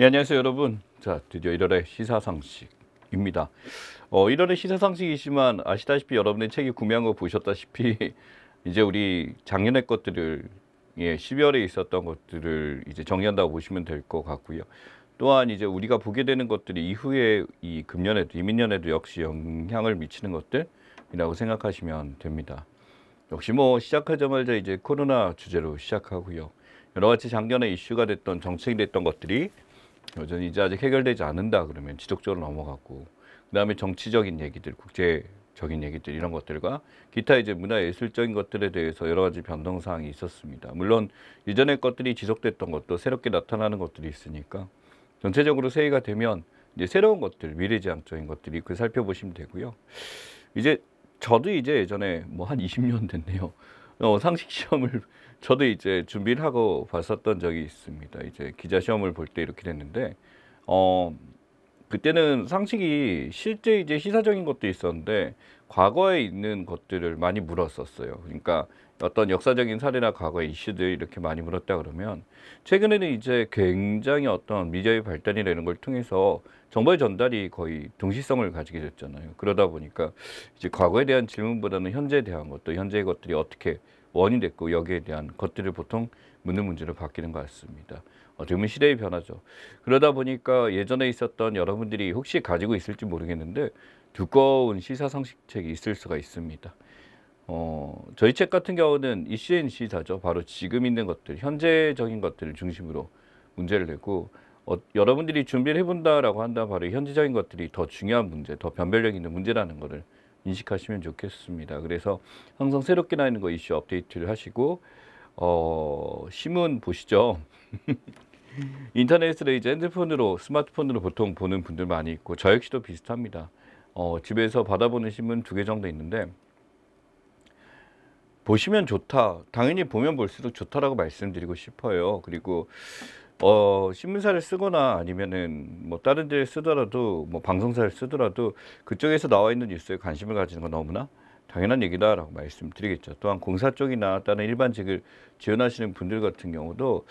네, 안녕하세요, 여러분. 자, 드디어 1월의 시사상식입니다. 1월의 시사상식이지만 아시다시피 여러분의 책이 구매한 거 보셨다시피 이제 우리 작년의 것들을 12월에 있었던 것들을 이제 정리한다고 보시면 될 것 같고요. 또한 이제 우리가 보게 되는 것들이 이후에 이 금년에도 이민년에도 역시 영향을 미치는 것들이라고 생각하시면 됩니다. 역시 뭐 시작하자마자 이제 코로나 주제로 시작하고요. 여러 가지 작년에 이슈가 됐던 정책이 됐던 것들이 여전히 이제 아직 해결되지 않는다 그러면 지속적으로 넘어갔고, 그다음에 정치적인 얘기들, 국제적인 얘기들 이런 것들과 기타 이제 문화예술적인 것들에 대해서 여러 가지 변동사항이 있었습니다. 물론 이전의 것들이 지속됐던 것도 새롭게 나타나는 것들이 있으니까 전체적으로 새해가 되면 이제 새로운 것들, 미래지향적인 것들이 그 살펴보시면 되고요. 이제 저도 이제 예전에 뭐 한 20년 됐네요. 상식 시험을 저도 이제 준비를 하고 봤었던 적이 있습니다. 이제 기자 시험을 볼 때 이렇게 됐는데, 그때는 상식이 실제 이제 시사적인 것도 있었는데 과거에 있는 것들을 많이 물었었어요. 그러니까 어떤 역사적인 사례나 과거의 이슈들 이렇게 많이 물었다 그러면, 최근에는 이제 굉장히 어떤 미디어의 발달이나 이런 걸 통해서 정보의 전달이 거의 동시성을 가지게 됐잖아요. 그러다 보니까 이제 과거에 대한 질문보다는 현재에 대한 것도, 현재의 것들이 어떻게 원이 됐고 여기에 대한 것들을 보통 묻는 문제로 바뀌는 것 같습니다. 어떻게 보면 시대의 변화죠. 그러다 보니까 예전에 있었던 여러분들이 혹시 가지고 있을지 모르겠는데 두꺼운 시사상식책이 있을 수가 있습니다. 저희 책 같은 경우는 이슈앤 시사죠. 바로 지금 있는 것들, 현재적인 것들을 중심으로 문제를 내고, 여러분들이 준비를 해본다라고 한다면 바로 현재적인 것들이 더 중요한 문제, 더 변별력 있는 문제라는 것을 인식하시면 좋겠습니다. 그래서 항상 새롭게 나 있는 거 이슈 업데이트를 하시고, 신문 보시죠. 인터넷으로 이제 핸드폰으로, 스마트폰으로 보통 보는 분들 많이 있고, 저 역시도 비슷합니다. 집에서 받아보는 신문 2개 정도 있는데, 보시면 좋다, 당연히 보면 볼수록 좋다라고 말씀드리고 싶어요. 그리고 신문사를 쓰거나 아니면은 뭐 다른 데를 쓰더라도, 뭐 방송사를 쓰더라도 그쪽에서 나와 있는 뉴스에 관심을 가지는 건 너무나 당연한 얘기다라고 말씀드리겠죠. 또한 공사 쪽이나 다른 일반직을 지원하시는 분들 같은 경우도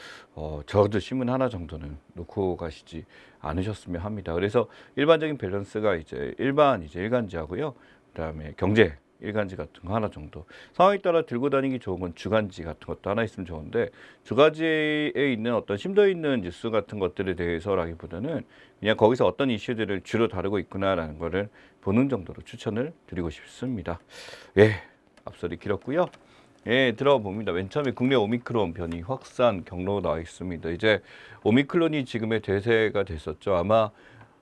적어도 신문 하나 정도는 놓고 가시지 않으셨으면 합니다. 그래서 일반적인 밸런스가 이제 일간지하고요. 그다음에 경제 일간지 같은 거 하나 정도, 상황에 따라 들고 다니기 좋은 건 주간지 같은 것도 하나 있으면 좋은데, 주간지에 있는 어떤 심도 있는 뉴스 같은 것들에 대해서라기보다는 그냥 거기서 어떤 이슈들을 주로 다루고 있구나라는 거를 보는 정도로 추천을 드리고 싶습니다. 예, 앞설이 길었고요. 예, 들어봅니다. 맨 처음에 국내 오미크론 변이 확산 경로 나와 있습니다. 이제 오미크론이 지금의 대세가 됐었죠. 아마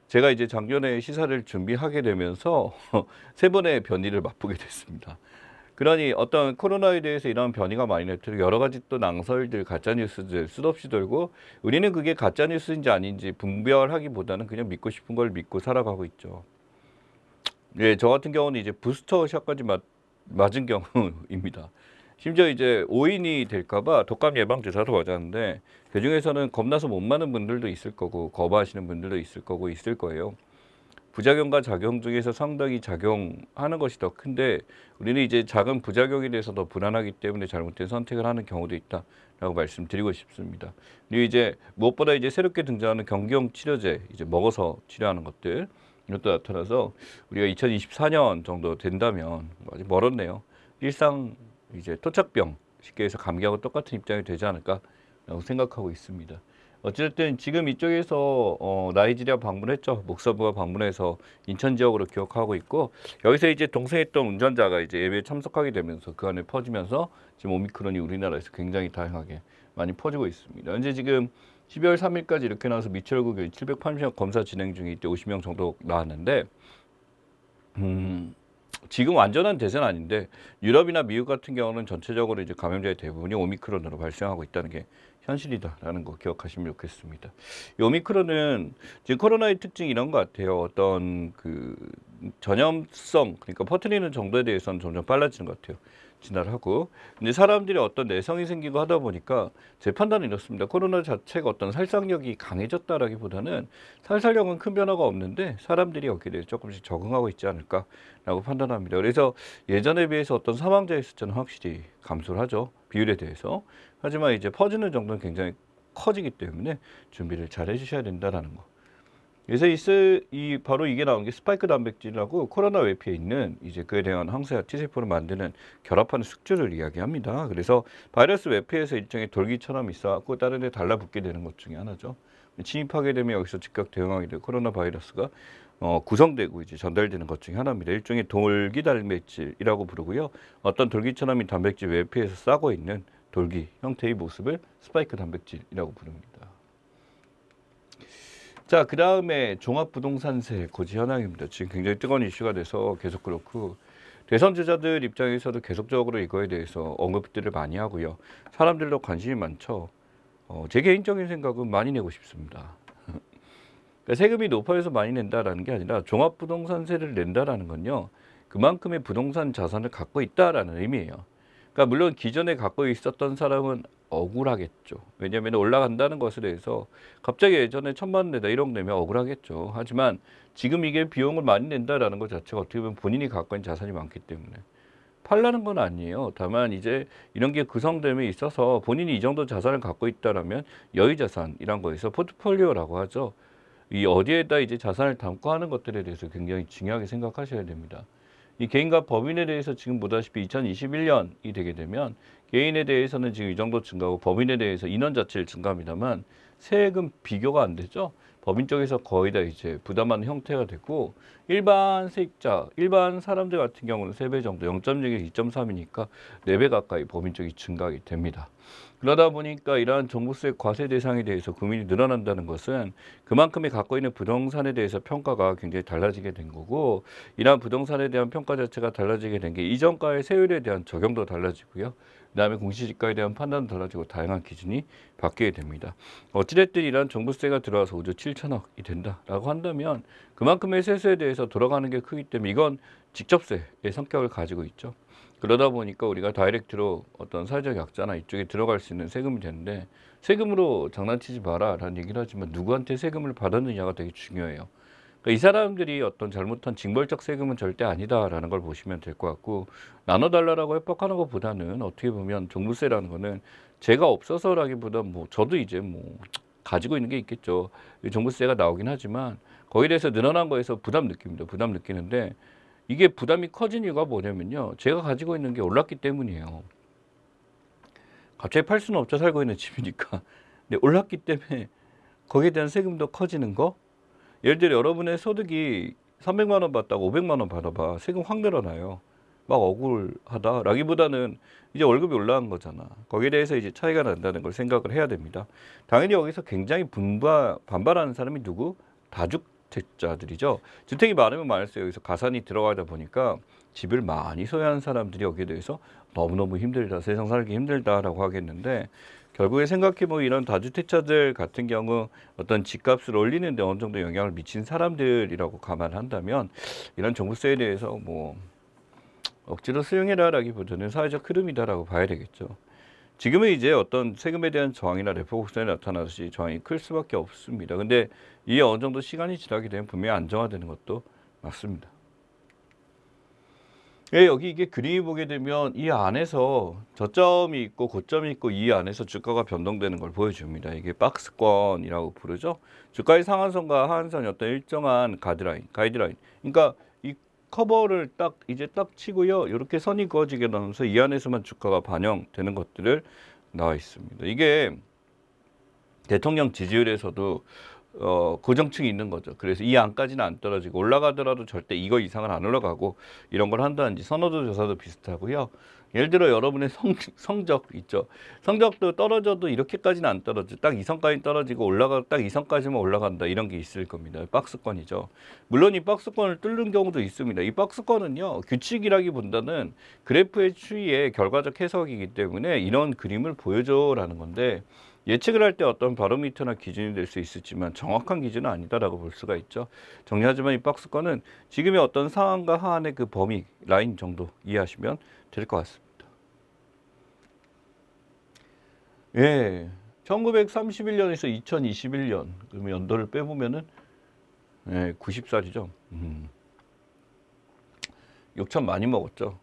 제가 이제 작년에 시사를 준비하게 되면서 3번의 변이를 맛보게 됐습니다. 그러니 어떤 코로나에 대해서 이런 변이가 많이 나타나고 여러 가지 또 낭설들, 가짜뉴스들 수없이 돌고, 우리는 그게 가짜뉴스인지 아닌지 분별하기보다는 그냥 믿고 싶은 걸 믿고 살아가고 있죠. 예, 저 같은 경우는 이제 부스터샷까지 맞은 경우입니다. 심지어 이제 오인이 될까봐 독감 예방 주사도 맞았는데, 그 중에서는 겁나서 못 맞는 분들도 있을 거고 거부하시는 분들도 있을 거고 있을 거예요. 부작용과 작용 중에서 상당히 작용하는 것이 더 큰데, 우리는 이제 작은 부작용에 대해서 더 불안하기 때문에 잘못된 선택을 하는 경우도 있다라고 말씀드리고 싶습니다. 그리고 이제 무엇보다 이제 새롭게 등장하는 경경 치료제, 이제 먹어서 치료하는 것들, 이것도 나타나서 우리가 2024년 정도 된다면, 아직 멀었네요. 일상 이제 토착병, 쉽게 해서 감기하고 똑같은 입장이 되지 않을까라고 생각하고 있습니다. 어쨌든 지금 이쪽에서 나이지리아 방문했죠. 목사부가 방문해서 인천 지역으로 기억하고 있고, 여기서 이제 동승했던 운전자가 이제 예배에 참석하게 되면서 그 안에 퍼지면서 지금 오미크론이 우리나라에서 굉장히 다양하게 많이 퍼지고 있습니다. 현재 지금 12월 3일까지 이렇게 나와서 미추홀구 교인 780명 검사 진행 중에 이때 50명 정도 나왔는데, 지금 완전한 대세는 아닌데 유럽이나 미국 같은 경우는 전체적으로 이제 감염자의 대부분이 오미크론으로 발생하고 있다는 게 현실이다라는 거 기억하시면 좋겠습니다. 이 오미크론은 지금 코로나의 특징이 이런 것 같아요. 어떤 그 전염성, 그러니까 퍼뜨리는 정도에 대해서는 점점 빨라지는 것 같아요. 진화하고. 근데 사람들이 어떤 내성이 생기고 하다 보니까 제 판단은 이렇습니다. 코로나 자체가 어떤 살상력이 강해졌다라기보다는 살살력은 큰 변화가 없는데 사람들이 여기에 대해서 조금씩 적응하고 있지 않을까라고 판단합니다. 그래서 예전에 비해서 어떤 사망자의 숫자는 확실히 감소를 하죠. 비율에 대해서. 하지만 이제 퍼지는 정도는 굉장히 커지기 때문에 준비를 잘 해주셔야 된다라는 거. 그래서 바로 이게 나온 게 스파이크 단백질이라고 코로나 외피에 있는 이제 그에 대한 항체와 T세포를 만드는 결합하는 숙주를 이야기합니다. 그래서 바이러스 외피에서 일종의 돌기처럼 있어갖고 다른 데 달라붙게 되는 것 중에 하나죠. 침입하게 되면 여기서 즉각 대응하게 되고 코로나 바이러스가 구성되고 이제 전달되는 것 중에 하나입니다. 일종의 돌기 단백질이라고 부르고요. 어떤 돌기처럼 이 단백질 외피에서 싸고 있는 돌기 형태의 모습을 스파이크 단백질이라고 부릅니다. 자, 그 다음에 종합부동산세 고지 현황입니다. 지금 굉장히 뜨거운 이슈가 돼서 계속 그렇고 대선 주자들 입장에서도 계속적으로 이거에 대해서 언급들을 많이 하고요. 사람들도 관심이 많죠. 제 개인적인 생각은 많이 내고 싶습니다. 그러니까 세금이 높아서 많이 낸다라는 게 아니라 종합부동산세를 낸다라는 건요. 그만큼의 부동산 자산을 갖고 있다라는 의미예요. 그러니까 물론 기존에 갖고 있었던 사람은 억울하겠죠. 왜냐하면 올라간다는 것에 대해서 갑자기 예전에 1,000만 원 내다 1억 내면 억울하겠죠. 하지만 지금 이게 비용을 많이 낸다라는 것 자체가 어떻게 보면 본인이 갖고 있는 자산이 많기 때문에 팔라는 건 아니에요. 다만 이제 이런 게 구성됨에 있어서 본인이 이 정도 자산을 갖고 있다라면 여유자산이란 거에서 포트폴리오라고 하죠. 이 어디에다 이제 자산을 담고 하는 것들에 대해서 굉장히 중요하게 생각하셔야 됩니다. 이 개인과 법인에 대해서 지금 보다시피 2021년이 되게 되면 개인에 대해서는 지금 이 정도 증가하고 법인에 대해서 인원 자체를 증가합니다만 세액은 비교가 안 되죠. 법인 쪽에서 거의 다 이제 부담하는 형태가 됐고 일반 세입자, 일반 사람들 같은 경우는 3배 정도, 0.6에서 2.3이니까 4배 가까이 법인 쪽이 증가하게 됩니다. 그러다 보니까 이러한 종부세 과세 대상에 대해서 고민이 늘어난다는 것은 그만큼의 갖고 있는 부동산에 대해서 평가가 굉장히 달라지게 된 거고 이러한 부동산에 대한 평가 자체가 달라지게 된 게 이전가의 세율에 대한 적용도 달라지고요. 그다음에 공시지가에 대한 판단도 달라지고 다양한 기준이 바뀌게 됩니다. 어찌됐든 이러한 종부세가 들어와서 5조 7천억이 된다라고 한다면 그만큼의 세수에 대해서 돌아가는 게 크기 때문에 이건 직접세의 성격을 가지고 있죠. 그러다 보니까 우리가 다이렉트로 어떤 사회적 약자나 이쪽에 들어갈 수 있는 세금이 되는데 세금으로 장난치지 마라 라는 얘기를 하지만 누구한테 세금을 받았느냐가 되게 중요해요. 그러니까 이 사람들이 어떤 잘못한 징벌적 세금은 절대 아니다라는 걸 보시면 될 것 같고 나눠달라고 협박하는 것보다는 어떻게 보면 종부세라는 거는 제가 없어서라기보다 뭐 저도 이제 뭐 가지고 있는 게 있겠죠. 종부세가 나오긴 하지만 거기에 대해서 늘어난 거에서 부담 느낍니다. 부담 느끼는데 이게 부담이 커진 이유가 뭐냐면요. 제가 가지고 있는 게 올랐기 때문이에요. 갑자기 팔 수는 없죠. 살고 있는 집이니까. 근데 올랐기 때문에 거기에 대한 세금도 커지는 거. 예를 들어 여러분의 소득이 300만 원 받다가 500만 원 받아봐. 세금 확 늘어나요. 막 억울하다라기보다는 이제 월급이 올라간 거잖아. 거기에 대해서 이제 차이가 난다는 걸 생각을 해야 됩니다. 당연히 여기서 굉장히 반발하는 사람이 누구? 다주택자들이죠. 주택이 많으면 많을수록 여기서 가산이 들어가다 보니까 집을 많이 소유하는 사람들이 여기에 대해서 너무너무 힘들다. 세상 살기 힘들다라고 하겠는데 결국에 생각해보면 이런 다주택자들 같은 경우 어떤 집값을 올리는 데 어느 정도 영향을 미친 사람들이라고 감안한다면 이런 종부세에 대해서 뭐 억지로 수용해라라기보다는 사회적 흐름이다라고 봐야 되겠죠. 지금은 이제 어떤 세금에 대한 저항이나 레포 곡선에 나타나듯이 저항이 클 수밖에 없습니다. 근데 이게 어느 정도 시간이 지나게 되면 분명히 안정화되는 것도 맞습니다. 여기 이게 그림이 보게 되면 이 안에서 저점이 있고 고점이 있고 이 안에서 주가가 변동되는 걸 보여줍니다. 이게 박스권이라고 부르죠. 주가의 상한선과 하한선이 어떤 일정한 가이드라인. 그러니까 이 커버를 이제 딱 치고요. 이렇게 선이 그어지게 나면서 이 안에서만 주가가 반영되는 것들을 나와 있습니다. 이게 대통령 지지율에서도 고정층이 있는 거죠. 그래서 이 안까지는 안 떨어지고 올라가더라도 절대 이거 이상은 안 올라가고 이런 걸 한다든지 선호도 조사도 비슷하고요. 예를 들어 여러분의 성적 있죠. 성적도 떨어져도 이렇게까지는 안 떨어져. 딱 이선까지 떨어지고 딱 이선까지만 올라간다. 이런 게 있을 겁니다. 박스권이죠. 물론 이 박스권을 뚫는 경우도 있습니다. 이 박스권은요. 규칙이라기보다는 그래프의 추이의 결과적 해석이기 때문에 이런 그림을 보여줘라는 건데 예측을 할 때 어떤 바로미터나 기준이 될 수 있을지만 정확한 기준은 아니다라고 볼 수가 있죠. 정리하지만 이 박스권은 지금의 어떤 상한과 하한의 그 범위, 라인 정도 이해하시면 될 것 같습니다. 예, 1931년에서 2021년 그러면 연도를 빼보면은 90살이죠. 욕참 많이 먹었죠.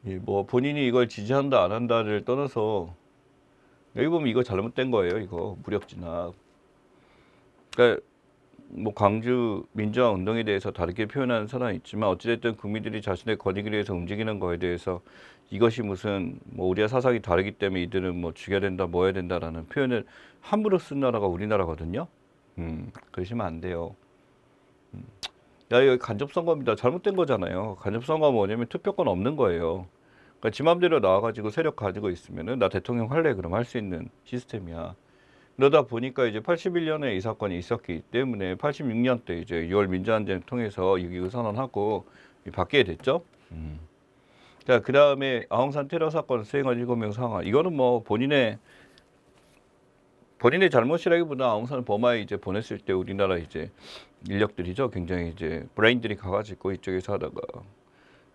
뭐 본인이 이걸 지지한다 안 한다를 떠나서 여기 보면 이거 잘못된 거예요. 이거 무력진압. 그러니까 뭐 광주 민주화 운동에 대해서 다르게 표현하는 사람이 있지만 어찌됐든 국민들이 자신의 권익을 위해서 움직이는 거에 대해서 이것이 무슨 뭐 우리와 사상이 다르기 때문에 이들은 뭐 죽여야 된다, 뭐 해야 된다라는 표현을 함부로 쓴 나라가 우리나라거든요. 그러시면 안 돼요. 야, 이거 간접선거입니다. 잘못된 거잖아요. 간접선거가 뭐냐면 투표권 없는 거예요. 그러니까 지 맘대로 나와가지고 세력 가지고 있으면은 나 대통령 할래 그럼 할 수 있는 시스템이야. 그러다 보니까 이제 81년에 이 사건이 있었기 때문에 86년 때 이제 6월 민주항쟁 통해서 6.29 선언하고 바뀌게 됐죠. 자, 그 다음에 아웅산 테러 사건 수행한 7명 상황. 이거는 뭐 본인의 잘못이라기보다 아웅산 버마에 이제 보냈을 때 우리나라 이제 인력들이죠. 굉장히 이제 브레인들이 가가지고 이쪽에서 하다가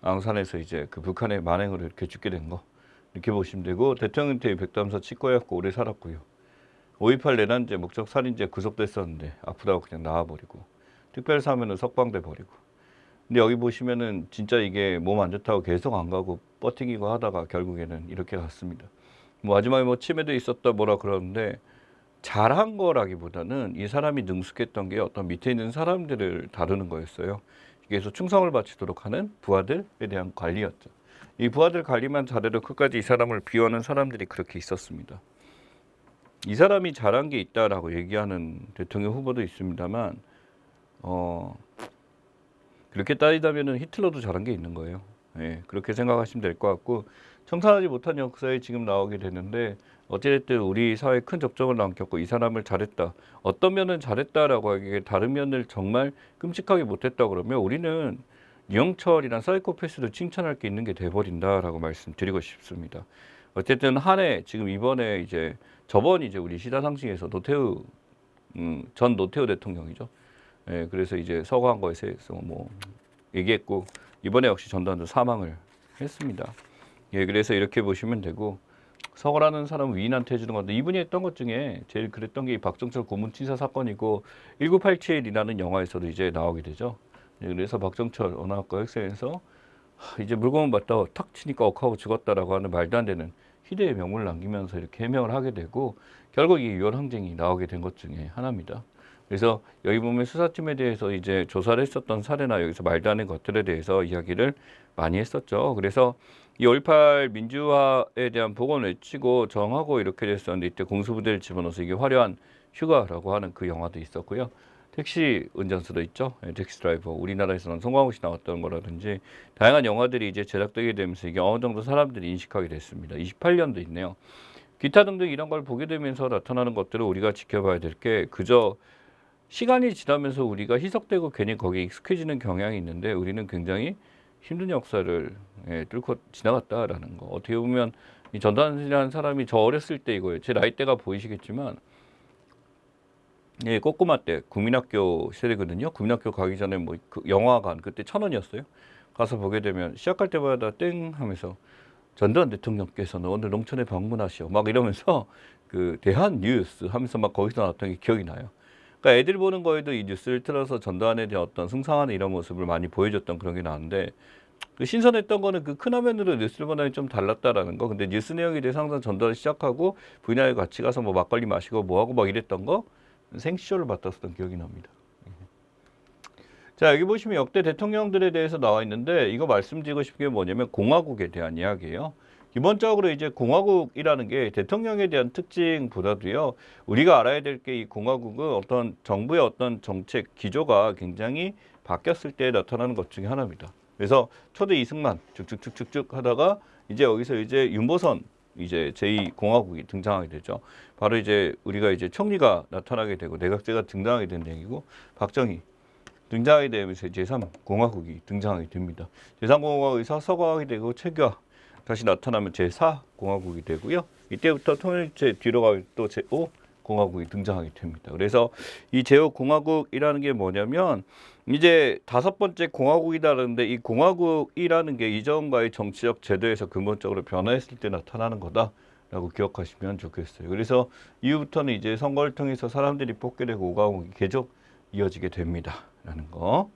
아웅산에서 이제 그 북한의 만행으로 이렇게 죽게 된 거. 이렇게 보시면 되고 대통령한테 백담사 치과해갖고 오래 살았고요. 5.18 내란죄, 목적 살인죄 구속됐었는데 아프다고 그냥 나와버리고 특별사면은 석방돼 버리고. 근데 여기 보시면은 진짜 이게 몸 안 좋다고 계속 안 가고 버티기고 하다가 결국에는 이렇게 갔습니다. 뭐 마지막에 뭐 치매도 있었다 뭐라 그러는데 잘한 거라기보다는 이 사람이 능숙했던 게 어떤 밑에 있는 사람들을 다루는 거였어요. 그래서 충성을 바치도록 하는 부하들에 대한 관리였죠. 이 부하들 관리만 잘해도 끝까지 이 사람을 비워하는 사람들이 그렇게 있었습니다. 이 사람이 잘한 게 있다라고 얘기하는 대통령 후보도 있습니다만 그렇게 따지다면은 히틀러도 잘한 게 있는 거예요. 예, 그렇게 생각하시면 될 것 같고 청산하지 못한 역사에 지금 나오게 되는데 어찌됐든 우리 사회에 큰 적정을 남겼고 이 사람을 잘했다. 어떤 면은 잘했다라고 하기에 다른 면을 정말 끔찍하게 못했다 그러면 우리는 이영철이란 사이코패스도 칭찬할 게 있는 게 돼버린다라고 말씀드리고 싶습니다. 어쨌든 한 해 지금 이번에 이제 저번 이제 우리 시사상식에서 노태우 전 노태우 대통령이죠. 예, 그래서 이제 서거한 거에 대해서 뭐 얘기했고 이번에 역시 전두환도 사망을 했습니다. 예, 그래서 이렇게 보시면 되고 서거라는 사람은 위인한테 해주는 건데 이분이 했던 것 중에 제일 그랬던 게 박정철 고문치사 사건이고 1987이라는 영화에서도 이제 나오게 되죠. 예, 그래서 박정철 언어학과 학생에서 이제 물건을 받다 탁 치니까 억하고 죽었다라고 하는 말도 안 되는 희대의 명물을 남기면서 이렇게 해명을 하게 되고 결국 이 6월 항쟁이 나오게 된 것 중에 하나입니다. 그래서 여기 보면 수사팀에 대해서 이제 조사를 했었던 사례나 여기서 말도 안 되는 것들에 대해서 이야기를 많이 했었죠. 그래서 이 5.18 민주화에 대한 복원을 외치고 정하고 이렇게 됐었는데 이때 공수부대를 집어넣어서 이게 화려한 휴가라고 하는 그 영화도 있었고요. 택시 운전수도 있죠. 택시 드라이버. 우리나라에서는 송강호 씨 나왔던 거라든지 다양한 영화들이 이제 제작되게 되면서 이게 어느 정도 사람들이 인식하게 됐습니다. 28년도 있네요. 기타 등등 이런 걸 보게 되면서 나타나는 것들을 우리가 지켜봐야 될 게 그저 시간이 지나면서 우리가 희석되고 괜히 거기에 익숙해지는 경향이 있는데 우리는 굉장히 힘든 역사를 뚫고 지나갔다라는 거. 어떻게 보면 이 전두환이라는 사람이 저 어렸을 때 이거예요. 제 나이대가 보이시겠지만 예, 꼬꼬마 때 국민학교 세대거든요. 국민학교 가기 전에 뭐 그 영화관 그때 1,000원이었어요. 가서 보게 되면 시작할 때마다 땡 하면서 전두환 대통령께서는 오늘 농촌에 방문하시오 막 이러면서 그 대한 뉴스 하면서 막 거기서 나왔던 게 기억이 나요. 그러니까 애들 보는 거에도 이 뉴스를 틀어서 전두환에 대한 어떤 승상하는 이런 모습을 많이 보여줬던 그런 게 나왔는데 그 신선했던 거는 그 큰 화면으로 뉴스를 보다니 좀 달랐다라는 거. 근데 뉴스 내용에 대해서 항상 전두환을 시작하고 부인하고 같이 가서 뭐 막걸리 마시고 뭐하고 막 이랬던 거 생시쇼를 봤었던 기억이 납니다. 자, 여기 보시면 역대 대통령들에 대해서 나와 있는데 이거 말씀드리고 싶은 게 뭐냐면 공화국에 대한 이야기예요. 기본적으로 이제 공화국이라는 게 대통령에 대한 특징보다도요. 우리가 알아야 될 게 이 공화국은 어떤 정부의 어떤 정책 기조가 굉장히 바뀌었을 때 나타나는 것 중에 하나입니다. 그래서 초대 이승만 쭉쭉쭉쭉쭉 하다가 이제 여기서 이제 윤보선 이제 제2공화국이 등장하게 되죠. 바로 이제 우리가 이제 총리가 나타나게 되고 내각제가 등장하게 된 얘기고 박정희 등장하게 되면서 제3공화국이 등장하게 됩니다. 제3공화국에서 서거하게 되고 최규하 다시 나타나면 제4공화국이 되고요. 이때부터 통일제 뒤로 가면 또 제5공화국이 등장하게 됩니다. 그래서 이 제5공화국이라는 게 뭐냐면 이제 5번째 공화국이다라는데 이 공화국이라는 게 이전과의 정치적 제도에서 근본적으로 변화했을 때 나타나는 거다라고 기억하시면 좋겠어요. 그래서 이후부터는 이제 선거를 통해서 사람들이 뽑게 되고 5공화국이 계속 이어지게 됩니다. 라는 거.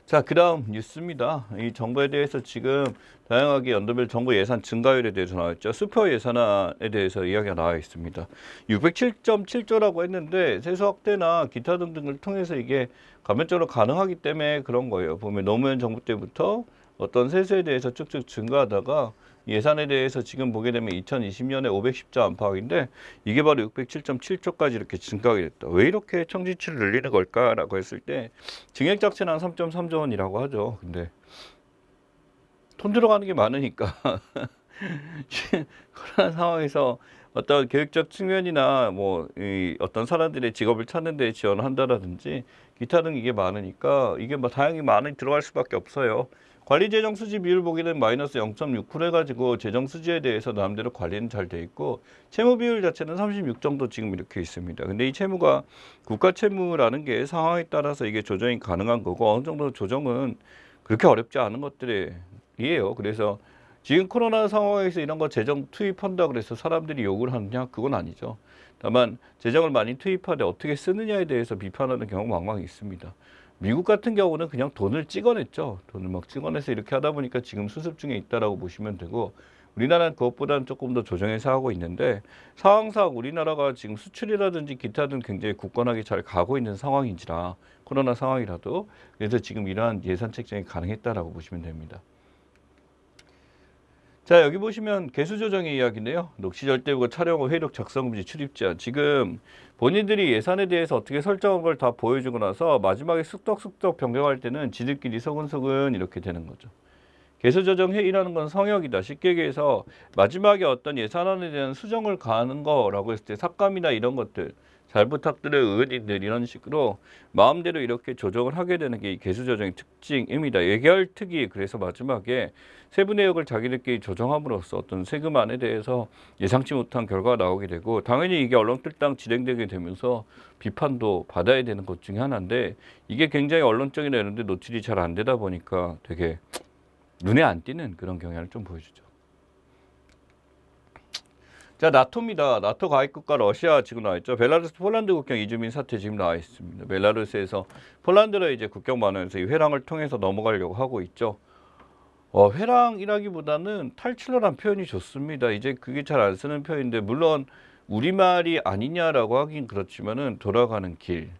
자, 그다음 뉴스입니다. 이 정부에 대해서 지금 다양하게 연도별 정부 예산 증가율에 대해서 나왔죠. 슈퍼 예산안에 대해서 이야기가 나와 있습니다. 607.7조라고 했는데 세수 확대나 기타 등등을 통해서 이게 감면적으로 가능하기 때문에 그런 거예요. 보면 노무현 정부 때부터 어떤 세수에 대해서 쭉쭉 증가하다가 예산에 대해서 지금 보게 되면 2020년에 510조 안팎인데 이게 바로 607.7조까지 이렇게 증가하게 됐다. 왜 이렇게 청지치를 늘리는 걸까라고 했을 때 증액 자체는 한 3.3조 원이라고 하죠. 근데 돈 들어가는 게 많으니까 그런 상황에서 어떤 교육적 측면이나 뭐 이 어떤 사람들의 직업을 찾는 데 지원을 한다라든지 기타 등 이게 많으니까 이게 뭐 다양히 많이 들어갈 수밖에 없어요. 관리 재정 수지 비율 보게 되면 마이너스 0.6% 해가지고 재정 수지에 대해서 나름대로 관리는 잘 돼 있고 채무 비율 자체는 36 정도 지금 이렇게 있습니다. 근데 이 채무가 국가 채무라는 게 상황에 따라서 이게 조정이 가능한 거고 어느 정도 조정은 그렇게 어렵지 않은 것들이에요. 그래서 지금 코로나 상황에서 이런 거 재정 투입한다 그래서 사람들이 욕을 하느냐? 그건 아니죠. 다만 재정을 많이 투입하되 어떻게 쓰느냐에 대해서 비판하는 경우가 왕왕 있습니다. 미국 같은 경우는 그냥 돈을 찍어냈죠. 돈을 막 찍어내서 이렇게 하다 보니까 지금 수습 중에 있다라고 보시면 되고 우리나라는 그것보다는 조금 더 조정해서 하고 있는데 상황상 우리나라가 지금 수출이라든지 기타 등 굉장히 굳건하게 잘 가고 있는 상황인지라 코로나 상황이라도 그래서 지금 이러한 예산 책정이 가능했다라고 보시면 됩니다. 자, 여기 보시면 개수 조정의 이야기인데요. 녹취 절대부가 촬영후 회의록 작성 금지 출입 제한. 지금 본인들이 예산에 대해서 어떻게 설정한 걸 다 보여주고 나서 마지막에 쑥덕쑥덕 변경할 때는 지들끼리 소근소근 이렇게 되는 거죠. 개수 조정 회의라는 건 성역이다. 쉽게 얘기해서 마지막에 어떤 예산안에 대한 수정을 가하는 거라고 했을 때 삭감이나 이런 것들 잘 부탁드려요 의원님들 이런 식으로 마음대로 이렇게 조정을 하게 되는 게 이 개수 조정의 특징입니다. 예결 특위 그래서 마지막에 세부 내역을 자기들끼리 조정함으로써 어떤 세금안에 대해서 예상치 못한 결과가 나오게 되고 당연히 이게 얼렁뚱땅 진행되게 되면서 비판도 받아야 되는 것 중에 하나인데 이게 굉장히 언론적이나 이런 데 노출이 잘 안 되다 보니까 되게 눈에 안 띄는 그런 경향을 좀 보여주죠. 자, 나토입니다. 나토 가입국가 러시아 지금 나와 있죠. 벨라루스 폴란드 국경 이주민 사태 지금 나와 있습니다. 벨라루스에서 폴란드로 이제 국경 만원에서 이 회랑을 통해서 넘어가려고 하고 있죠. 회랑이라기보다는 탈출로란 표현이 좋습니다. 이제 그게 잘 안 쓰는 표현인데 물론 우리말이 아니냐라고 하긴 그렇지만은 돌아가는 길,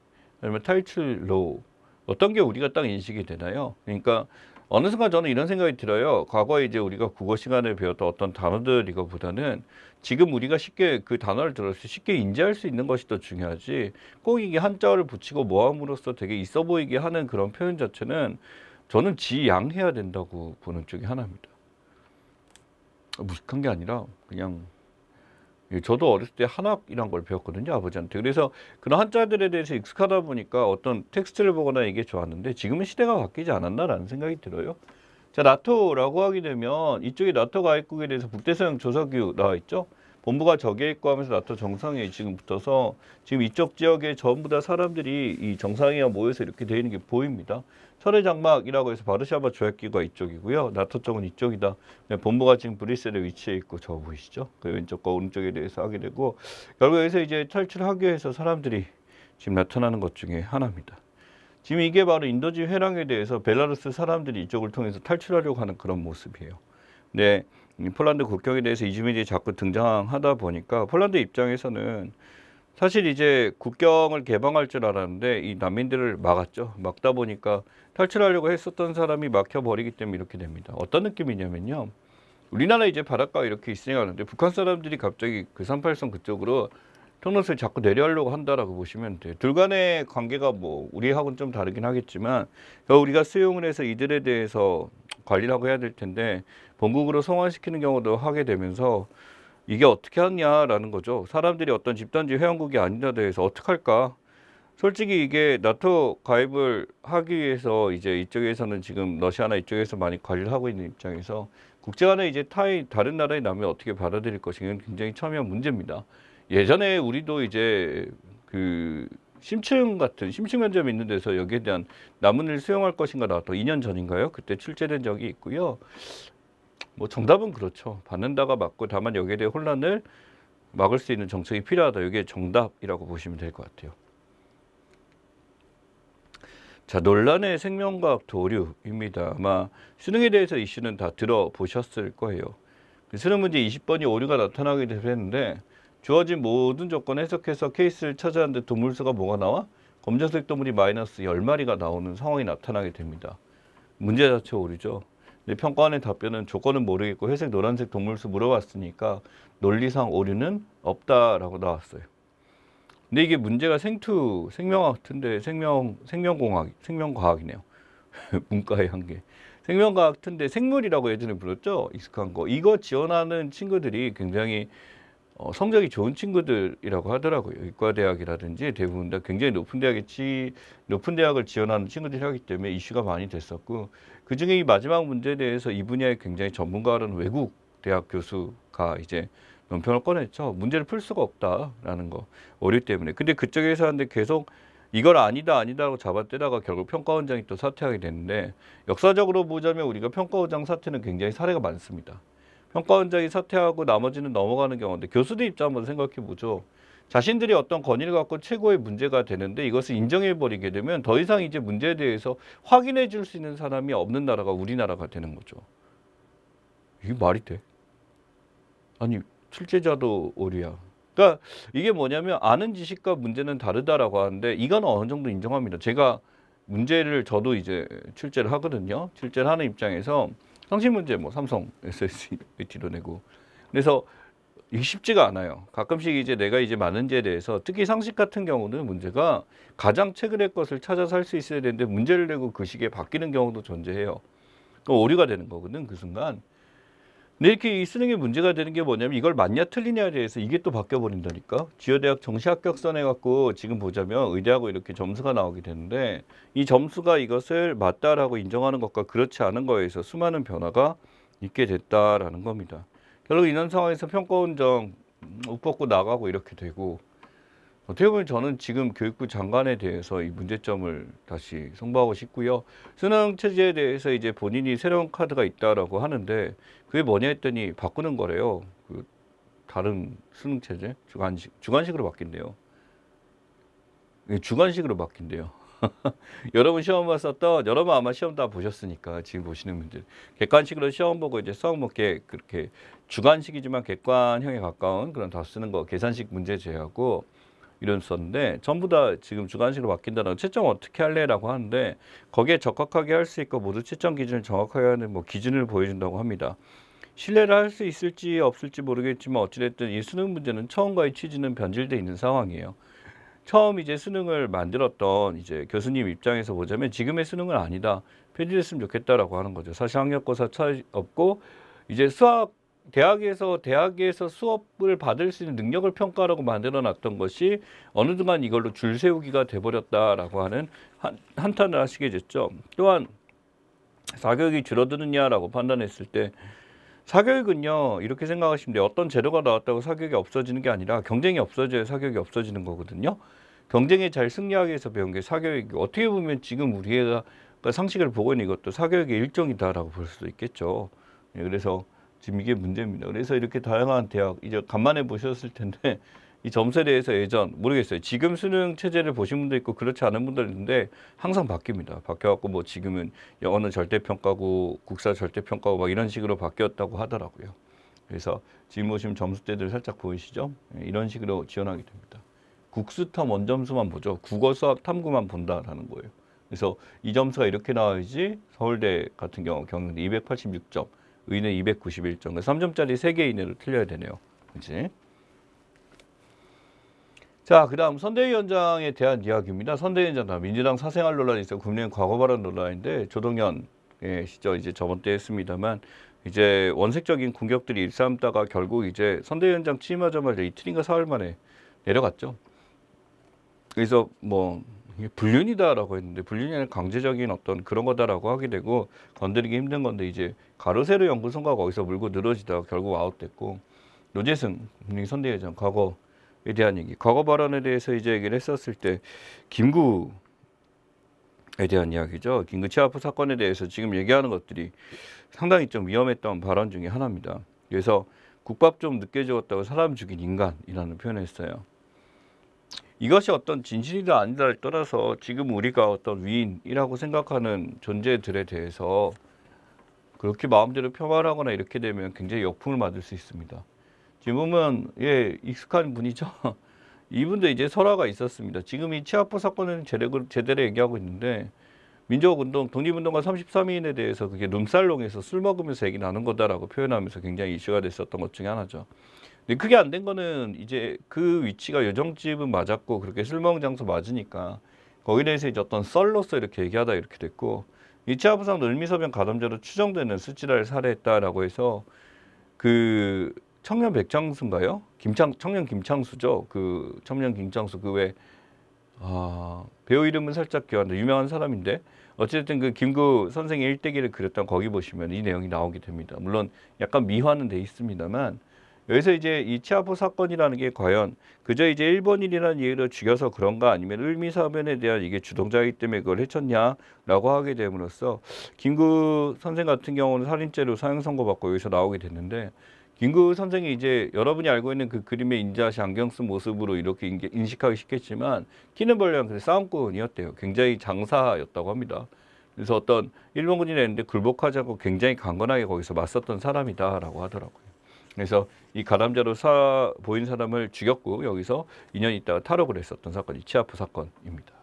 아니면 탈출로 어떤 게 우리가 딱 인식이 되나요? 그러니까 어느 순간 저는 이런 생각이 들어요. 과거에 이제 우리가 국어 시간에 배웠던 어떤 단어들 이거보다는 지금 우리가 쉽게 그 단어를 들었을 때 쉽게 인지할 수 있는 것이 더 중요하지 꼭 이게 한자어를 붙이고 모함으로써 되게 있어 보이게 하는 그런 표현 자체는 저는 지양해야 된다고 보는 쪽이 하나입니다. 무식한 게 아니라 그냥 저도 어렸을 때 한학이란 걸 배웠거든요, 아버지한테. 그래서 그런 한자들에 대해서 익숙하다 보니까 어떤 텍스트를 보거나 이게 좋았는데 지금은 시대가 바뀌지 않았나라는 생각이 들어요. 자, 나토라고 하게 되면 이쪽에 나토 가입국에 대해서 북대서양 조사규 나와 있죠. 본부가 저기에 있고 하면서 나토 정상회의 지금 붙어서 지금 이쪽 지역에 전부 다 사람들이 이 정상회의가 모여서 이렇게 되어 있는 게 보입니다. 철의 장막이라고 해서 바르샤바 조약기구가 이쪽이고요. 나토 쪽은 이쪽이다. 본부가 지금 브뤼셀에 위치해 있고 저 보이시죠? 그 왼쪽과 오른쪽에 대해서 하게 되고 결국 여기서 이제 탈출하기 위해서 사람들이 지금 나타나는 것 중에 하나입니다. 지금 이게 바로 인도지 회랑에 대해서 벨라루스 사람들이 이쪽을 통해서 탈출하려고 하는 그런 모습이에요. 근데 폴란드 국경에 대해서 이주민들이 자꾸 등장하다 보니까 폴란드 입장에서는 사실 이제 국경을 개방할 줄 알았는데 이 난민들을 막았죠. 막다 보니까 탈출하려고 했었던 사람이 막혀버리기 때문에 이렇게 됩니다. 어떤 느낌이냐면요. 우리나라 이제 바닷가 이렇게 있으니까 하는데 북한 사람들이 갑자기 그 38선 그쪽으로 통로를 자꾸 내려하려고 한다라고 보시면 돼요. 둘 간의 관계가 뭐 우리하고는 좀 다르긴 하겠지만 우리가 수용을 해서 이들에 대해서 관리를 하고 해야 될 텐데 본국으로 송환시키는 경우도 하게 되면서 이게 어떻게 하냐라는 거죠. 사람들이 어떤 집단지 회원국이 아니라 대해서 어떻게 할까? 솔직히 이게 나토 가입을 하기 위해서 이제 이쪽에서는 지금 러시아나 이쪽에서 많이 관리를 하고 있는 입장에서 국제간에 이제 다른 나라의 남이 어떻게 받아들일 것인가 굉장히 첨예한 문제입니다. 예전에 우리도 이제 그 심층 면접이 있는 데서 여기에 대한 남은을 수용할 것인가 나왔던 2년 전인가요? 그때 출제된 적이 있고요. 뭐 정답은 그렇죠. 받는다가 맞고 다만 여기에 대해 혼란을 막을 수 있는 정책이 필요하다. 이게 정답이라고 보시면 될 것 같아요. 자, 논란의 생명과학 도류입니다. 아마 수능에 대해서 이슈는 다 들어보셨을 거예요. 수능 문제 20번이 오류가 나타나게 됐는데 주어진 모든 조건 해석해서 케이스를 찾아왔는데 동물수가 뭐가 나와? 검정색 동물이 마이너스 10마리가 나오는 상황이 나타나게 됩니다. 문제 자체 오류죠. 근데 평가원의 답변은 조건은 모르겠고 회색 노란색 동물수 물어봤으니까 논리상 오류는 없다라고 나왔어요. 근데 이게 문제가 생명학 같은데 생명과학이네요. 문과의 한계. 생명과학 같은데 생물이라고 예전에 불렀죠. 익숙한 거. 이거 지원하는 친구들이 굉장히 성적이 좋은 친구들이라고 하더라고요. 의과대학이라든지 대부분 다 굉장히 높은 대학을 지원하는 친구들이 하기 때문에 이슈가 많이 됐었고, 그중에 이 마지막 문제에 대해서 이 분야에 굉장히 전문가라는 외국 대학 교수가 이제 논평을 꺼냈죠. 문제를 풀 수가 없다라는 거, 오류 때문에. 근데 그쪽에서 하는데 계속 이걸 아니다라고 잡아떼다가 결국 평가원장이 또 사퇴하게 됐는데, 역사적으로 보자면 우리가 평가원장 사퇴는 굉장히 사례가 많습니다. 평가원장이 사퇴하고 나머지는 넘어가는 경우인데, 교수들 입장 한번 생각해 보죠. 자신들이 어떤 권위를 갖고 최고의 문제가 되는데 이것을 인정해버리게 되면 더 이상 이제 문제에 대해서 확인해 줄 수 있는 사람이 없는 나라가 우리나라가 되는 거죠. 이게 말이 돼? 아니, 출제자도 오류야. 그러니까 이게 뭐냐면 아는 지식과 문제는 다르다라고 하는데 이거는 어느 정도 인정합니다. 제가 문제를 저도 이제 출제를 하거든요. 출제를 하는 입장에서 상식 문제 뭐 삼성 SSAT도 내고, 그래서 이게 쉽지가 않아요. 가끔씩 이제 내가 이제 많은지에 대해서 특히 상식 같은 경우는 문제가 가장 최근의 것을 찾아서 할 수 있어야 되는데 문제를 내고 그 시기에 바뀌는 경우도 존재해요. 오류가 되는 거거든 그 순간. 근데 이렇게 이 수능에 문제가 되는 게 뭐냐면 이걸 맞냐 틀리냐에 대해서 이게 또 바뀌어 버린다니까. 지여대학 정시 합격선 해갖고 지금 보자면 의대하고 이렇게 점수가 나오게 되는데 이 점수가 이것을 맞다라고 인정하는 것과 그렇지 않은 거에서 수많은 변화가 있게 됐다라는 겁니다. 결국 이런 상황에서 평가원장 옷 벗고 나가고 이렇게 되고, 어떻게 보면 저는 지금 교육부 장관에 대해서 이 문제점을 다시 송부하고 싶고요. 수능 체제에 대해서 이제 본인이 새로운 카드가 있다라고 하는데 그게 뭐냐 했더니 바꾸는 거래요. 그 다른 수능 체제 주관식으로 바뀐대요. 주관식으로 바뀐대요. 여러분 시험 봤었던, 여러분 아마 시험 다 보셨으니까 지금 보시는 분들 객관식으로 시험 보고 이제 수학 먹게 그렇게 주관식이지만 객관형에 가까운 그런 다 쓰는 거 계산식 문제 제하고 이런 썼는데 전부 다 지금 주관식으로 바뀐다는, 채점 어떻게 할래라고 하는데 거기에 적합하게 할 수 있고 모두 채점 기준을 정확하게 하는 뭐 기준을 보여준다고 합니다. 신뢰를 할 수 있을지 없을지 모르겠지만 어찌됐든 이 수능 문제는 처음과의 취지는 변질돼 있는 상황이에요. 처음 이제 수능을 만들었던 이제 교수님 입장에서 보자면 지금의 수능은 아니다, 폐지됐으면 좋겠다라고 하는 거죠. 사실 학력고사 차이 없고 이제 대학에서 수업을 받을 수 있는 능력을 평가하라고 만들어 놨던 것이 어느 순간 이걸로 줄 세우기가 돼버렸다라고 하는 한탄을 하시게 됐죠. 또한 사교육이 줄어드느냐라고 판단했을 때 사교육은요, 이렇게 생각하시면 돼요. 어떤 재료가 나왔다고 사교육이 없어지는 게 아니라 경쟁이 없어져야 사교육이 없어지는 거거든요. 경쟁에 잘 승리하기 위해서 배운 게 사교육이, 어떻게 보면 지금 우리가 상식을 보고 있는 이것도 사교육의 일종이다라고 볼 수도 있겠죠. 그래서 지금 이게 문제입니다. 그래서 이렇게 다양한 대학 이제 간만에 보셨을 텐데 이 점수에 대해서 예전 모르겠어요. 지금 수능 체제를 보신 분도 있고 그렇지 않은 분도 있는데 항상 바뀝니다. 바뀌어갖고 뭐 지금은 영어는 절대평가고 국사 절대평가고 막 이런 식으로 바뀌었다고 하더라고요. 그래서 지금 보시면 점수대들 살짝 보이시죠? 이런 식으로 지원하게 됩니다. 국수텀 원점수만 보죠. 국어, 수학, 탐구만 본다라는 거예요. 그래서 이 점수가 이렇게 나와야지 서울대 같은 경우 경영대 286점, 의대 291점, 3점짜리 3개 이내로 틀려야 되네요. 그렇지? 자, 그 다음 선대위원장에 대한 이야기입니다. 선대위원장, 민주당 사생활 논란이 있어요. 국민의힘 과거 발언 논란인데 조동연 시절 이제 저번 때 했습니다만 이제 원색적인 공격들이 일삼다가 결국 이제 선대위원장 취임하자마자 이틀인가 사흘 만에 내려갔죠. 그래서 뭐 이게 불륜이다라고 했는데 불륜이 아니라 강제적인 어떤 그런 거다라고 하게 되고 건드리기 힘든 건데 이제 가로세로 연구소가 거기서 물고 늘어지다가 결국 아웃됐고, 노재승 국민의힘 선대위원장 과거에 대한 얘기, 과거 발언에 대해서 이제 얘기를 했었을 때 김구에 대한 이야기죠. 김구 치아프 사건에 대해서 지금 얘기하는 것들이 상당히 좀 위험했던 발언 중에 하나입니다. 그래서 국밥 좀 늦게 죽었다고 사람 죽인 인간이라는 표현을 했어요. 이것이 어떤 진실이다 아니다를 떠나서 지금 우리가 어떤 위인이라고 생각하는 존재들에 대해서 그렇게 마음대로 폄하하거나 이렇게 되면 굉장히 역풍을 맞을 수 있습니다. 지금 보면 예 익숙한 분이죠. 이분도 이제 설화가 있었습니다. 지금 이 치아포 사건은 제대로 얘기하고 있는데 민족운동, 독립운동가 33인에 대해서 그게 룸살롱에서 술 먹으면서 얘기 나눈 거다라고 표현하면서 굉장히 이슈가 됐었던 것 중에 하나죠. 근데 그게 안 된 거는 이제 그 위치가 요정집은 맞았고 그렇게 술 먹은 장소 맞으니까 거기에 대해서 이제 어떤 썰로서 이렇게 얘기하다 이렇게 됐고 이 치아부상 을미소변 가담죄로 추정되는 수치라를 살해했다라고 해서 그 청년 백창수인가요? 청년 김창수죠. 그 청년 김창수 그 왜 배우 이름은 살짝 기억나는데 유명한 사람인데 어쨌든 그 김구 선생의 일대기를 그렸던 거기 보시면 이 내용이 나오게 됩니다. 물론 약간 미화는 돼 있습니다만 여기서 이제 이 치아포 사건이라는 게 과연 그저 이제 일본인이라는 이유로 죽여서 그런가 아니면 을미사변에 대한 이게 주동자이기 때문에 그걸 해쳤냐라고 하게 됨으로써 김구 선생 같은 경우는 살인죄로 사형 선고받고 여기서 나오게 됐는데 김구 선생이 이제 여러분이 알고 있는 그 그림의 인자시 안경 쓴 모습으로 이렇게 인식하기 쉽겠지만 키는 벌레랑 그 싸움꾼이었대요. 굉장히 장사였다고 합니다. 그래서 어떤 일본군이 냈는데 굴복하지 않고 굉장히 강건하게 거기서 맞섰던 사람이다라고 하더라고요. 그래서 이 가담자로 보인 사람을 죽였고 여기서 2년 있다가 탈옥을 했었던 사건이 치아포 사건입니다.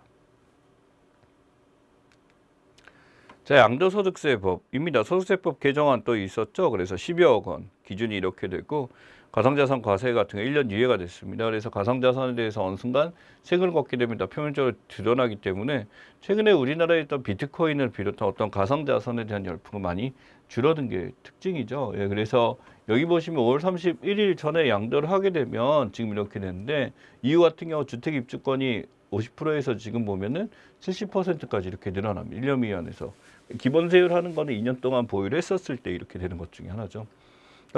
자, 양도소득세법입니다. 소득세법 개정안 또 있었죠. 그래서 10여억 원 기준이 이렇게 되고 가상자산 과세 같은 게 1년 유예가 됐습니다. 그래서 가상자산에 대해서 어느 순간 세금을 걷게 됩니다. 표면적으로 드러나기 때문에 최근에 우리나라에 있던 비트코인을 비롯한 어떤 가상자산에 대한 열풍은 많이 줄어든 게 특징이죠. 예, 그래서 여기 보시면 5월 31일 전에 양도를 하게 되면 지금 이렇게 되는데 이후 같은 경우 주택 입주권이 50%에서 지금 보면은 70%까지 이렇게 늘어납니다. 1년 미만에서. 기본세율 하는 거는 2년 동안 보유를 했었을 때 이렇게 되는 것 중에 하나죠.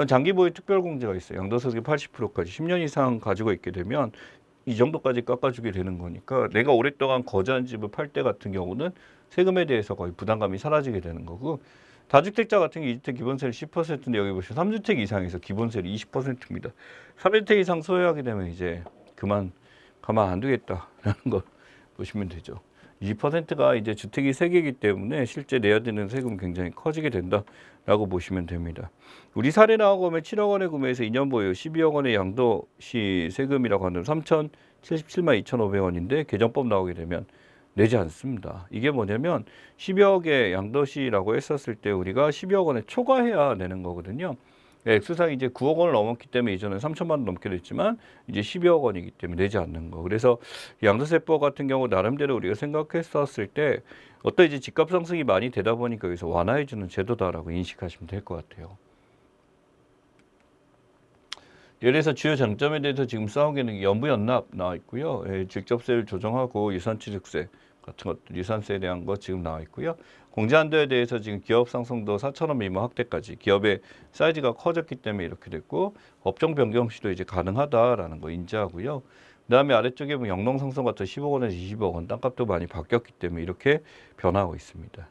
장기 보유 특별공제가 있어요. 양도소득의 80%까지 10년 이상 가지고 있게 되면 이 정도까지 깎아주게 되는 거니까 내가 오랫동안 거주한 집을 팔 때 같은 경우는 세금에 대해서 거의 부담감이 사라지게 되는 거고 다주택자 같은 게 2주택 기본세율 10%인데 여기 보시면 3주택 이상에서 기본세율이 20%입니다. 3주택 이상 소유하게 되면 이제 가만 안 두겠다라는 걸 보시면 되죠. 20%가 이제 주택이 3개이기 때문에 실제 내야 되는 세금은 굉장히 커지게 된다라고 보시면 됩니다. 우리 사례 나오면 7억 원에 구매해서 2년 보유 12억 원의 양도시 세금이라고 하는 3,077만 2,500원인데 개정법 나오게 되면 내지 않습니다. 이게 뭐냐면 10억의 양도시라고 했었을 때 우리가 12억 원에 초과해야 내는 거거든요. 액수상이 이제 9억 원을 넘었기 때문에 이전에 3천만 원 넘게 됐지만 이제 12억 원이기 때문에 내지 않는 거. 그래서 양도세법 같은 경우 나름대로 우리가 생각했었을 때 어떤 이제 집값 상승이 많이 되다 보니까 여기서 완화해주는 제도다라고 인식하시면 될 것 같아요. 예를 들어서 주요 장점에 대해서 지금 싸우기는 연부연납 나와 있고요. 직접세를 조정하고 유산취득세 같은 것들, 유산세에 대한 거 지금 나와 있고요. 공제한도에 대해서 지금 기업 상승도 4,000원 미만 확대까지 기업의 사이즈가 커졌기 때문에 이렇게 됐고 업종 변경 시도 이제 가능하다라는 거 인지하고요. 그다음에 아래쪽에 보면 영농 상승 같은 10억 원에서 20억 원 땅값도 많이 바뀌었기 때문에 이렇게 변하고 있습니다.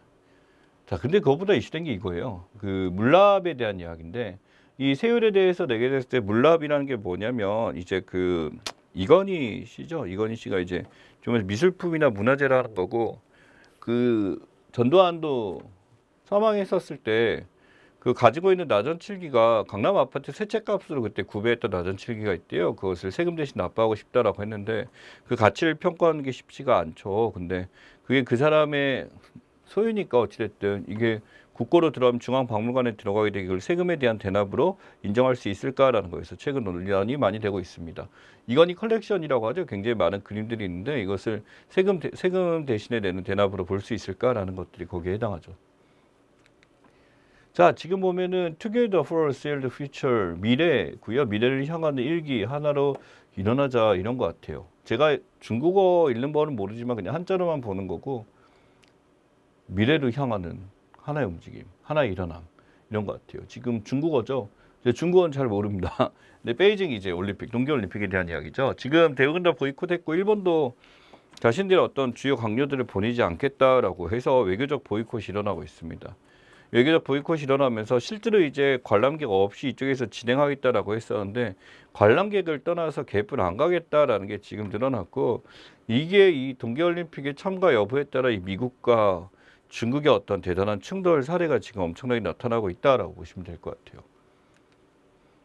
자, 근데 그것보다 이슈된 게 이거예요. 그 물납에 대한 이야기인데 이 세율에 대해서 내게 됐을 때 물납이라는 게 뭐냐면 이제 그 이건희 씨죠. 이건희 씨가 이제 좀 미술품이나 문화재라는 거고 그 전두환도 사망했었을 때 그 가지고 있는 나전칠기가 강남 아파트 세채값으로 그때 구매했던 나전칠기가 있대요. 그것을 세금 대신 납부하고 싶다라고 했는데 그 가치를 평가하는 게 쉽지가 않죠. 근데 그게 그 사람의 소유니까 어찌됐든 이게 국고로 들어가면 중앙박물관에 들어가게 되기 이걸 세금에 대한 대납으로 인정할 수 있을까라는 거에서 최근 논란이 많이 되고 있습니다. 이건희 컬렉션이라고 하죠. 굉장히 많은 그림들이 있는데 이것을 세금 대신에 내는 대납으로 볼 수 있을까라는 것들이 거기에 해당하죠. 자, 지금 보면은 Together for a Shared Future 미래고요. 미래를 향하는 일기 하나로 일어나자 이런 것 같아요. 제가 중국어 읽는 법은 모르지만 그냥 한자로만 보는 거고 미래를 향하는 하나의 움직임, 하나의 일어남 이런 것 같아요. 지금 중국어죠. 중국어는 잘 모릅니다. 근데 베이징 이제 올림픽, 동계올림픽에 대한 이야기죠. 지금 대부분 다 보이콧했고 일본도 자신들의 어떤 주요 강요들을 보내지 않겠다라고 해서 외교적 보이콧이 일어나고 있습니다. 외교적 보이콧이 일어나면서 실제로 이제 관람객 없이 이쪽에서 진행하겠다라고 했었는데 관람객을 떠나서 개입을 안 가겠다라는 게 지금 늘어났고 이게 이 동계올림픽에 참가 여부에 따라 이 미국과 중국의 어떤 대단한 충돌 사례가 지금 엄청나게 나타나고 있다라고 보시면 될 것 같아요.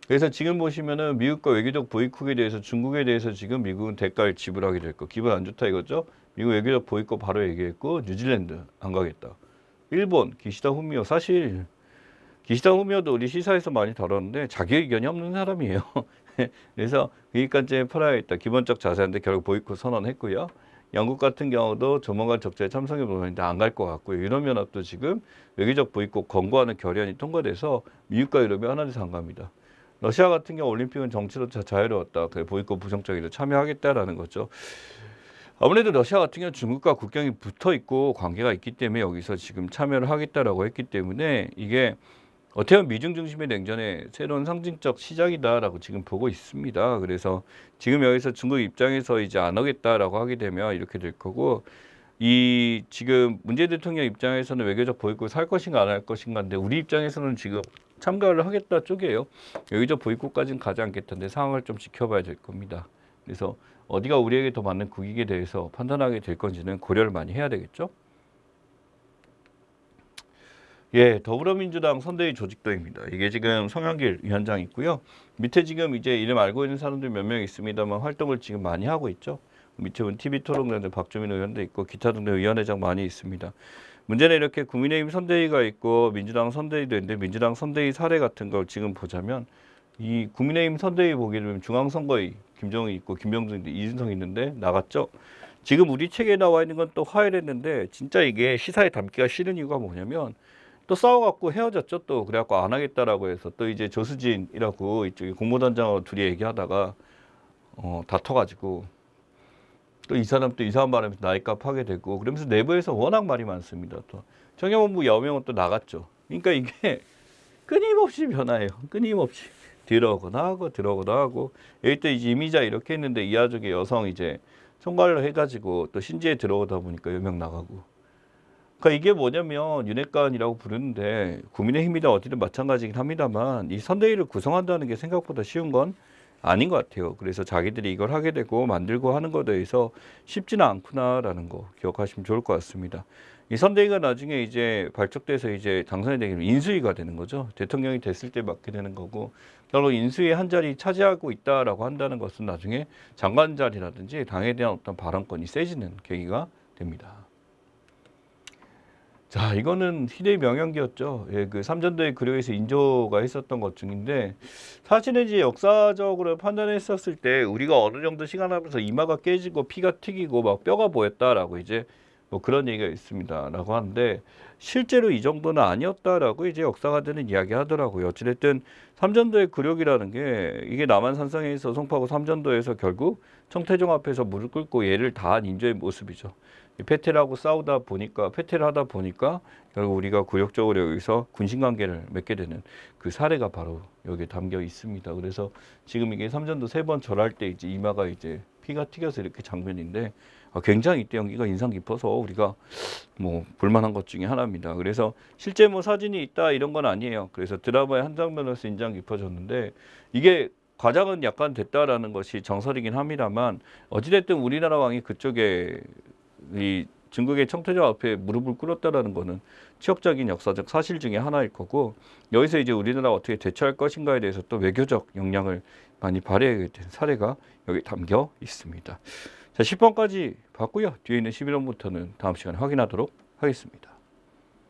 그래서 지금 보시면은 미국과 외교적 보이콧에 대해서 중국에 대해서 지금 미국은 대가를 지불하게 될 거. 기분 안 좋다 이거죠. 미국 외교적 보이콧 바로 얘기했고 뉴질랜드 안 가겠다. 일본 기시다 후미오 사실 기시다 후미오도 우리 시사에서 많이 다뤘는데 자기 의견이 없는 사람이에요. 그래서 여기까지 팔아야겠다. 기본적 자세인데 결국 보이콧 선언했고요. 영국 같은 경우도 조만간 적자에 참석해 보는데 안 갈 것 같고요. 유럽연합도 지금 외교적 보이콧 권고하는 결의안이 통과돼서 미국과 유럽이 하나 돼서 안 갑니다. 러시아 같은 경우 올림픽은 정치로 자유로웠다. 보이콧 부정적이도 참여하겠다라는 거죠. 아무래도 러시아 같은 경우 중국과 국경이 붙어 있고 관계가 있기 때문에 여기서 지금 참여를 하겠다라고 했기 때문에 이게 어떻게 보면 미중 중심의 냉전의 새로운 상징적 시작이다라고 지금 보고 있습니다. 그래서 지금 여기서 중국 입장에서 이제 안 하겠다라고 하게 되면 이렇게 될 거고 이 지금 문재인 대통령 입장에서는 외교적 보이콧 할 것인가 안 할 것인가인데 우리 입장에서는 지금 참가를 하겠다 쪽이에요. 외교적 보이콧까지는 가지 않겠던데 상황을 좀 지켜봐야 될 겁니다. 그래서 어디가 우리에게 더 맞는 국익에 대해서 판단하게 될 건지는 고려를 많이 해야 되겠죠. 예, 더불어민주당 선대위 조직도입니다. 이게 지금 송영길 위원장이 있고요. 밑에 지금 이제 이름 알고 있는 사람들 몇 명 있습니다만 활동을 지금 많이 하고 있죠. 밑에 보면 TV토론단에 박주민 의원도 있고 기타 등등 위원회장 많이 있습니다. 문제는 이렇게 국민의힘 선대위가 있고 민주당 선대위도 있는데 민주당 선대위 사례 같은 걸 지금 보자면 이 국민의힘 선대위 보게 되면 중앙선거위 김정은 있고 김병준 이준석 있는데 나갔죠. 지금 우리 책에 나와 있는 건 또 화해했는데 진짜 이게 시사에 담기가 싫은 이유가 뭐냐면 또 싸워갖고 헤어졌죠. 또 그래갖고 안 하겠다라고 해서 또 이제 조수진이라고 이쪽에 공모단장하고 둘이 얘기하다가 다퉈가지고 또 이 사람 또 이상한 말하면서 나이값 하게 되고 그러면서 내부에서 워낙 말이 많습니다. 또 청년본부 여명은 또 나갔죠. 그러니까 이게 끊임없이 변화해요. 끊임없이 들어오거나 하고 여기 또 이제 이미자 이렇게 했는데 이하족의 여성 이제 총괄로 해가지고 또 신지에 들어오다 보니까 여명 나가고. 그러니까 이게 뭐냐면 윤핵관이라고 부르는데 국민의힘이나 어디든 마찬가지긴 합니다만 이 선대위를 구성한다는 게 생각보다 쉬운 건 아닌 것 같아요. 그래서 자기들이 이걸 하게 되고 만들고 하는 것에 대해서 쉽지는 않구나라는 거 기억하시면 좋을 것 같습니다. 이 선대위가 나중에 이제 발족돼서 이제 당선이 되면 인수위가 되는 거죠. 대통령이 됐을 때 맡게 되는 거고 결국 인수위 한 자리 차지하고 있다라고 한다는 것은 나중에 장관 자리라든지 당에 대한 어떤 발언권이 세지는 계기가 됩니다. 자, 이거는 희대의 명연기였죠. 예, 그 삼전도의 그려에서 인조가 했었던 것 중인데 사실은 이제 역사적으로 판단했었을 때 우리가 어느 정도 시간 하면서 이마가 깨지고 피가 튀기고 막 뼈가 보였다라고 이제 뭐 그런 얘기가 있습니다라고 하는데 실제로 이 정도는 아니었다라고 이제 역사가들은 이야기하더라고요. 어찌됐든 삼전도의 굴욕이라는 게 이게 남한산성에서 송파구 삼전도에서 결국 청태종 앞에서 무릎 꿇고 예를 다한 인조의 모습이죠. 패퇴하고 싸우다 보니까 패퇴를 하다 보니까 결국 우리가 굴욕적으로 여기서 군신관계를 맺게 되는 그 사례가 바로 여기에 담겨 있습니다. 그래서 지금 이게 삼전도 3번 절할 때 이제 이마가 이제 피가 튀겨서 이렇게 장면인데 굉장히 이때 연기가 인상 깊어서 우리가 뭐 볼만한 것 중에 하나입니다. 그래서 실제 뭐 사진이 있다 이런 건 아니에요. 그래서 드라마의 한 장면에서 인상 깊어졌는데 이게 과장은 약간 됐다라는 것이 정설이긴 합니다만 어찌됐든 우리나라 왕이 그쪽에 이 중국의 청태종 앞에 무릎을 꿇었다라는 것은 치욕적인 역사적 사실 중에 하나일 거고 여기서 이제 우리나라가 어떻게 대처할 것인가에 대해서 또 외교적 역량을 많이 발휘하게 된 사례가 여기 담겨 있습니다. 자, 10번까지 봤고요. 뒤에 있는 11번부터는 다음 시간에 확인하도록 하겠습니다.